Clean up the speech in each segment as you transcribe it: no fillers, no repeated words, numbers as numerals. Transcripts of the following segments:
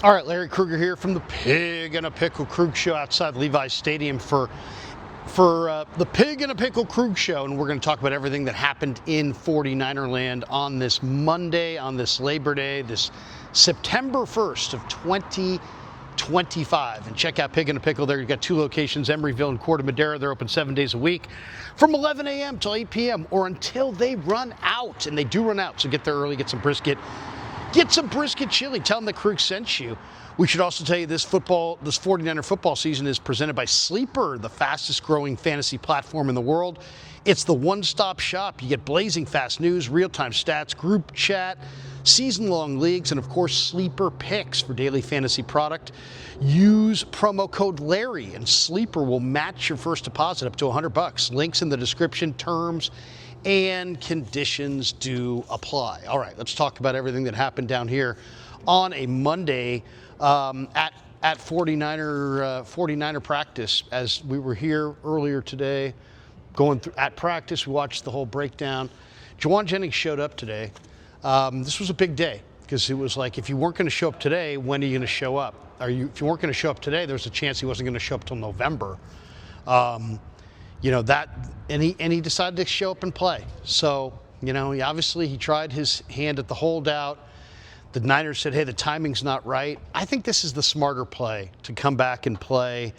All right, Larry Krueger here from the Pig and a Pickle Krug Show outside Levi's Stadium for the Pig and a Pickle Krug Show, and we're going to talk about everything that happened in 49er land on this Monday, on this Labor Day, this September 1st of 2025. And check out Pig and a Pickle there. You've got two locations, Emeryville and Corte Madera. They're open 7 days a week from 11 a.m. till 8 p.m. or until they run out, and they do run out, so get there early, get some brisket. Get some brisket chili. Tell them that Krug sent you. We should also tell you this 49er football season is presented by Sleeper, the fastest growing fantasy platform in the world. It's the one-stop shop. You get blazing fast news, real-time stats, group chat, season-long leagues, and of course Sleeper picks for daily fantasy product. Use promo code Larry and Sleeper will match your first deposit up to $100. Links in the description. Terms and conditions do apply. All right, let's talk about everything that happened down here on a Monday at 49er practice. As we were here earlier today, going through at practice, we watched the whole breakdown. Jauan Jennings showed up today. This was a big day because it was like, if you weren't going to show up today, when are you going to show up? If you weren't going to show up today, there's a chance he wasn't going to show up till November. And he decided to show up and play. So, he tried his hand at the holdout. The Niners said, hey, the timing's not right. I think this is the smarter play, to come back and play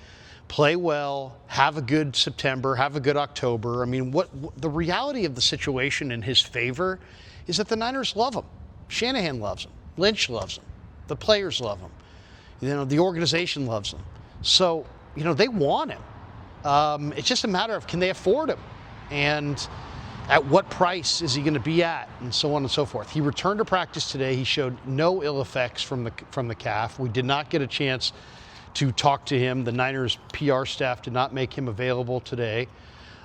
well, have a good September, have a good October. I mean, what the reality of the situation in his favor is that the Niners love him. Shanahan loves him. Lynch loves him. The players love him. The organization loves him. So, they want him. It's just a matter of, can they afford him? And at what price is he going to be at? And so on and so forth. He returned to practice today. He showed no ill effects from the calf. We did not get a chance to talk to him. The Niners PR staff did not make him available today.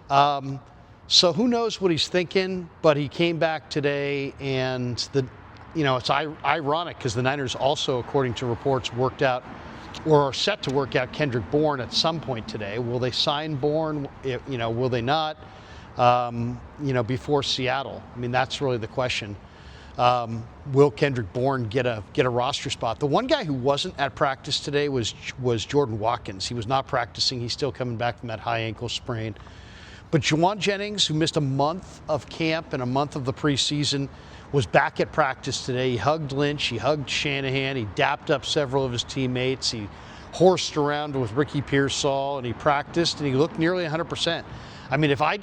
So who knows what he's thinking, but he came back today, and it's ironic because the Niners also, according to reports, worked out or are set to work out Kendrick Bourne at some point today. Will they sign Bourne? Will they not? Before Seattle? I mean, that's really the question. Will Kendrick Bourne get a roster spot? The one guy who wasn't at practice today was Jordan Watkins. He was not practicing. He's still coming back from that high ankle sprain. But Jauan Jennings, who missed a month of camp and a month of the preseason, was back at practice today. He hugged Lynch, he hugged Shanahan, he dapped up several of his teammates, he horsed around with Ricky Pearsall, and he practiced, and he looked nearly 100%. I mean, if I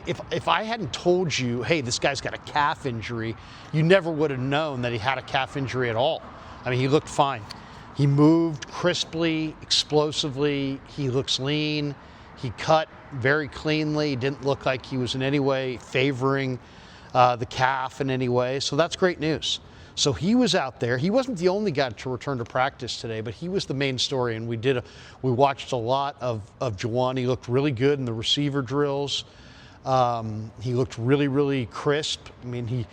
hadn't told you, hey, this guy's got a calf injury, you never would have known that he had a calf injury at all. I mean, he looked fine. He moved crisply, explosively, he looks lean, he cut very cleanly, he didn't look like he was in any way favoring the calf in any way, so that's great news. So he was out there. He wasn't the only guy to return to practice today, but he was the main story, and we watched a lot of Jauan. He looked really good in the receiver drills. He looked really, really crisp. I mean, he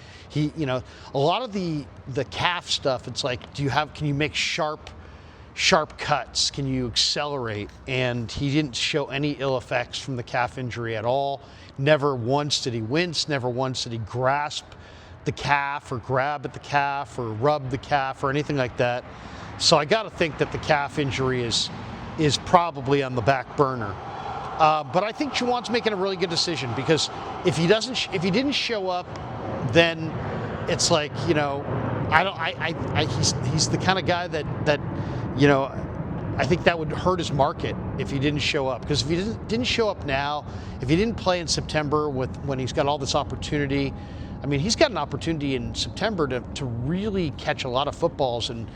a lot of the calf stuff, it's like, can you make sharp cuts? Can you accelerate? And he didn't show any ill effects from the calf injury at all. Never once did he wince. Never once did he grasp the calf or grab at the calf or rub the calf or anything like that. So I got to think that the calf injury is probably on the back burner. But I think Jauan's making a really good decision, because if he didn't show up, then it's like, he's the kind of guy that I think that would hurt his market if he didn't show up. Because if he didn't show up now, if he didn't play in September when he's got all this opportunity, I mean, he's got an opportunity in September to really catch a lot of footballs and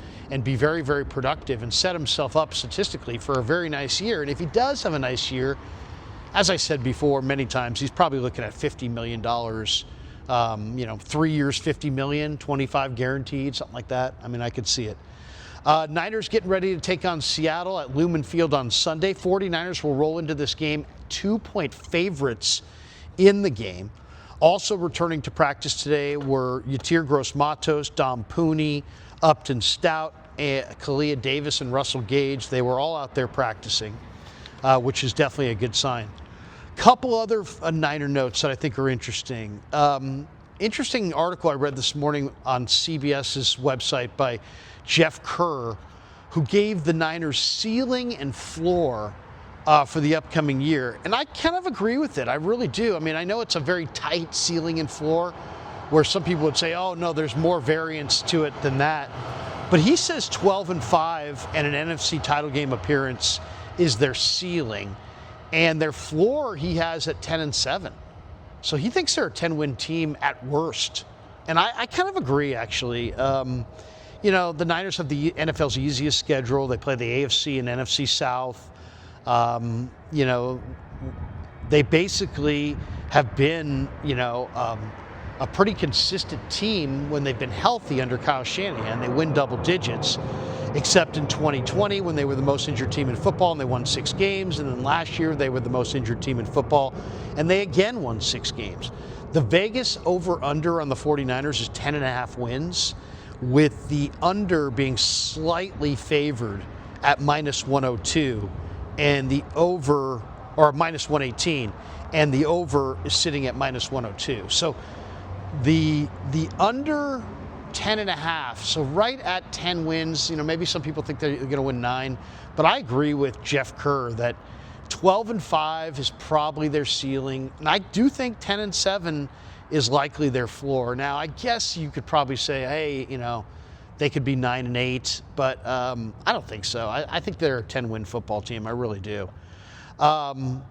be very, very productive and set himself up statistically for a very nice year. And if he does have a nice year, as I said before many times, he's probably looking at $50 million, 3 years, $50 million, 25 guaranteed, something like that. I mean, I could see it. Niners getting ready to take on Seattle at Lumen Field on Sunday. 49ers will roll into this game 2-point favorites in the game. Also returning to practice today were Yatir Gross-Matos, Dom Pooney, Upton Stout, Kalia Davis, and Russell Gage. They were all out there practicing, which is definitely a good sign. Couple other Niner notes that I think are interesting. Interesting article I read this morning on CBS's website by Jeff Kerr, who gave the Niners ceiling and floor for the upcoming year. And I kind of agree with it. I really do. I mean, I know it's a very tight ceiling and floor where some people would say, oh, no, there's more variance to it than that. But he says 12-5 and an NFC title game appearance is their ceiling. And their floor he has at 10-7. So he thinks they're a 10-win team at worst. And I kind of agree, actually. You know, the Niners have the NFL's easiest schedule. They play the AFC and NFC South. You know, they basically have been, you know, a pretty consistent team when they've been healthy under Kyle Shanahan. They win double digits, except in 2020 when they were the most injured team in football and they won 6 games. And then last year they were the most injured team in football and they again won 6 games. The Vegas over-under on the 49ers is 10.5 wins, with the under being slightly favored at -102 and the over, or -118, and the over is sitting at -102. So the under 10.5, so right at 10 wins. You know, maybe some people think they're going to win 9, but I agree with Jeff Kerr that 12-5 is probably their ceiling, and I do think 10-7 is likely their floor. Now, I guess you could probably say, hey, you know, they could be 9-8, but I don't think so. I think they're a 10-win football team. I really do. One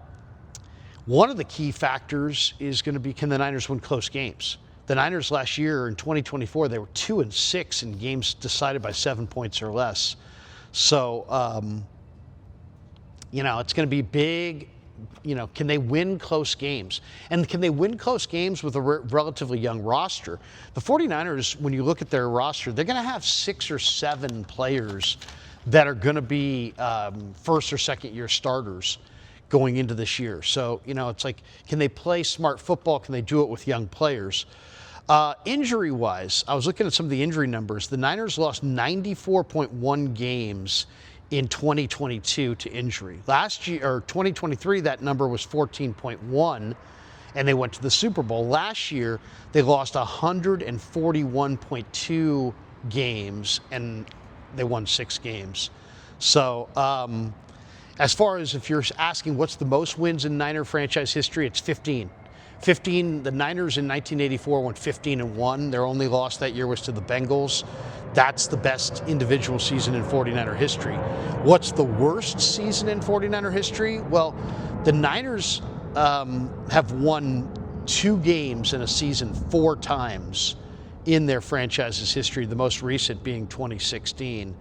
of the key factors is going to be, can the Niners win close games? The Niners last year in 2024, they were 2-6 in games decided by 7 points or less. So, you know, it's going to be big. You know, can they win close games? And can they win close games with a relatively young roster? The 49ers, when you look at their roster, they're going to have 6 or 7 players that are going to be first or second year starters going into this year. So, you know, it's like, can they play smart football? Can they do it with young players? Injury-wise, I was looking at some of the injury numbers. The Niners lost 94.1 games in 2022 to injury. Last year, or 2023, that number was 14.1, and they went to the Super Bowl. Last year, they lost 141.2 games, and they won 6 games. So, as far as if you're asking what's the most wins in Niner franchise history, it's 15. 15, the Niners in 1984 went 15-1. Their only loss that year was to the Bengals. That's the best individual season in 49er history. What's the worst season in 49er history? Well, the Niners have won 2 games in a season 4 times in their franchise's history, the most recent being 2016.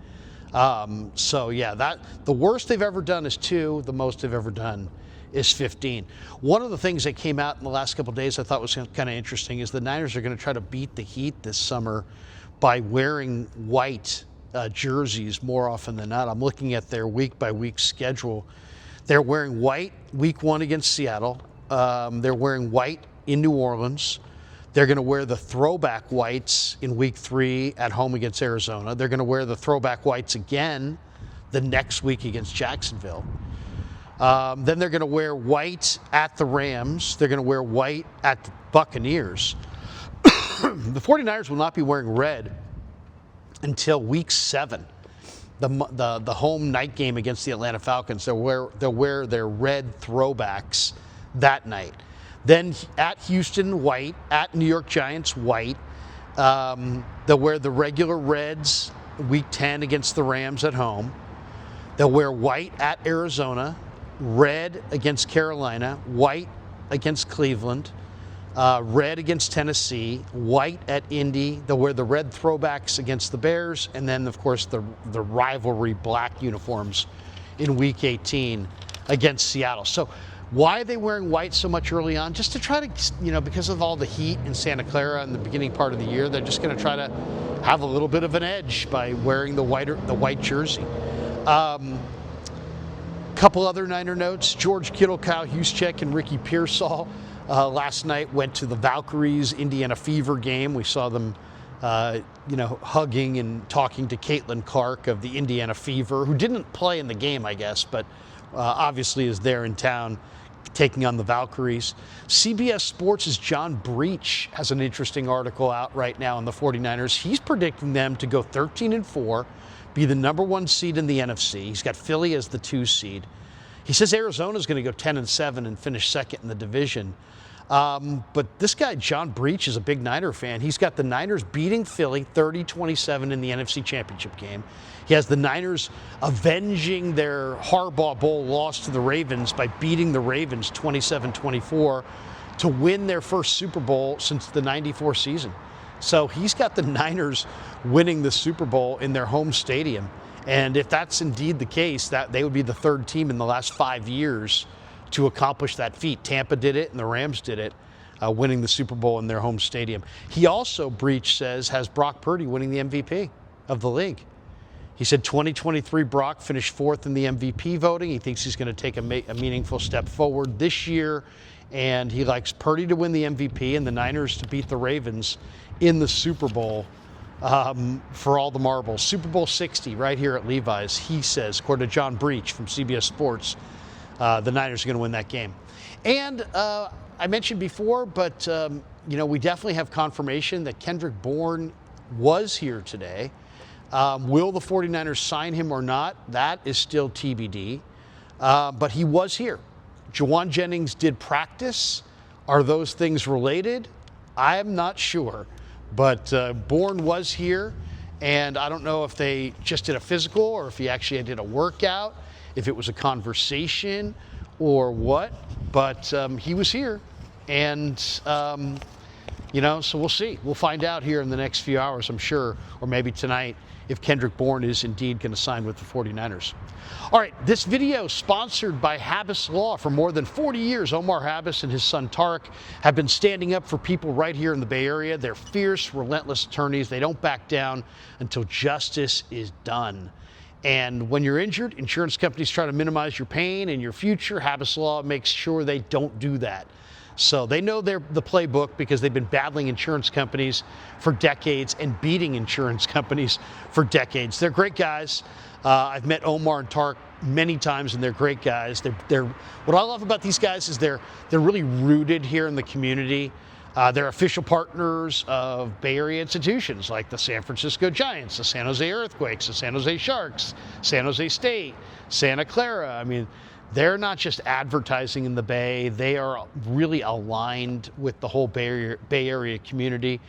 So yeah, the worst they've ever done is 2, the most they've ever done is 15. One of the things that came out in the last couple of days I thought was kind of interesting is the Niners are going to try to beat the heat this summer by wearing white jerseys more often than not. I'm looking at their week-by-week schedule. They're wearing white week 1 against Seattle. They're wearing white in New Orleans. They're going to wear the throwback whites in week 3 at home against Arizona. They're going to wear the throwback whites again the next week against Jacksonville. Then they're going to wear white at the Rams. They're going to wear white at the Buccaneers. The 49ers will not be wearing red until week 7, the home night game against the Atlanta Falcons. They'll wear their red throwbacks that night. Then at Houston, white. At New York Giants, white. They'll wear the regular reds week 10 against the Rams at home. They'll wear white at Arizona, red against Carolina, white against Cleveland, red against Tennessee, white at Indy. They'll wear the red throwbacks against the Bears, and then, of course, the rivalry black uniforms in Week 18 against Seattle. So why are they wearing white so much early on? Just to try to, you know, because of all the heat in Santa Clara in the beginning part of the year, they're just going to try to have a little bit of an edge by wearing the white jersey. Couple other Niner notes. George Kittle, Kyle Juszczyk, and Ricky Pearsall last night went to the Valkyries Indiana Fever game. We saw them, you know, hugging and talking to Caitlin Clark of the Indiana Fever, who didn't play in the game, I guess, but obviously is there in town taking on the Valkyries. CBS Sports' John Breach has an interesting article out right now on the 49ers. He's predicting them to go 13-4, be the #1 seed in the NFC. He's got Philly as the 2 seed. He says Arizona's going to go 10-7 and finish second in the division. But this guy, John Breach, is a big Niner fan. He's got the Niners beating Philly 30-27 in the NFC Championship game. He has the Niners avenging their Harbaugh Bowl loss to the Ravens by beating the Ravens 27-24 to win their first Super Bowl since the '94 season. So he's got the Niners winning the Super Bowl in their home stadium. And if that's indeed the case, that they would be the 3rd team in the last 5 years to accomplish that feat. Tampa did it and the Rams did it, winning the Super Bowl in their home stadium. He also, Breach says, has Brock Purdy winning the MVP of the league. He said 2023 Brock finished 4th in the MVP voting. He thinks he's going to take a meaningful step forward this year, and he likes Purdy to win the MVP and the Niners to beat the Ravens in the Super Bowl for all the marbles. Super Bowl 60 right here at Levi's, he says, according to John Breach from CBS Sports, the Niners are going to win that game. And I mentioned before, but we definitely have confirmation that Kendrick Bourne was here today. Will the 49ers sign him or not? That is still TBD. But he was here. Jauan Jennings did practice. Are those things related? I'm not sure. But Bourne was here, and I don't know if they just did a physical or if he actually did a workout, if it was a conversation or what. But he was here, and so we'll see. We'll find out here in the next few hours, I'm sure, or maybe tonight, if Kendrick Bourne is indeed going to sign with the 49ers. All right, this video is sponsored by Habas Law. For more than 40 years, Omar Habas and his son Tarek have been standing up for people right here in the Bay Area. They're fierce, relentless attorneys. They don't back down until justice is done. And when you're injured, insurance companies try to minimize your pain and your future. Habas Law makes sure they don't do that. So they know the playbook because they've been battling insurance companies for decades and beating insurance companies for decades. They're great guys. I've met Omar and Tarek many times, and they're great guys. They're what I love about these guys is they're really rooted here in the community. They're official partners of Bay Area institutions like the San Francisco Giants, the San Jose Earthquakes, the San Jose Sharks, San Jose State, Santa Clara. I mean, they're not just advertising in the Bay. They are really aligned with the whole Bay Area community.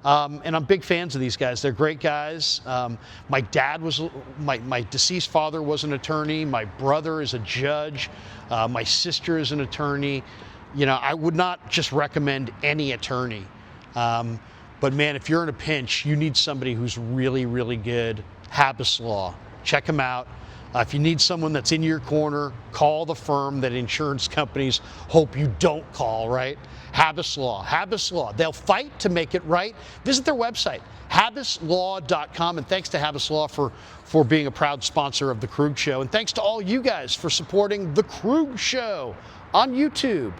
And I'm big fans of these guys. They're great guys. My dad was, my deceased father was an attorney. My brother is a judge. My sister is an attorney. I would not just recommend any attorney. But man, if you're in a pinch, you need somebody who's really, really good. Habas Law. Check them out. If you need someone that's in your corner, call the firm that insurance companies hope you don't call, right? Habas Law. Habas Law. They'll fight to make it right. Visit their website, habaslaw.com. And thanks to Habas Law for being a proud sponsor of The Krueger Show. And thanks to all you guys for supporting The Krueger Show on YouTube.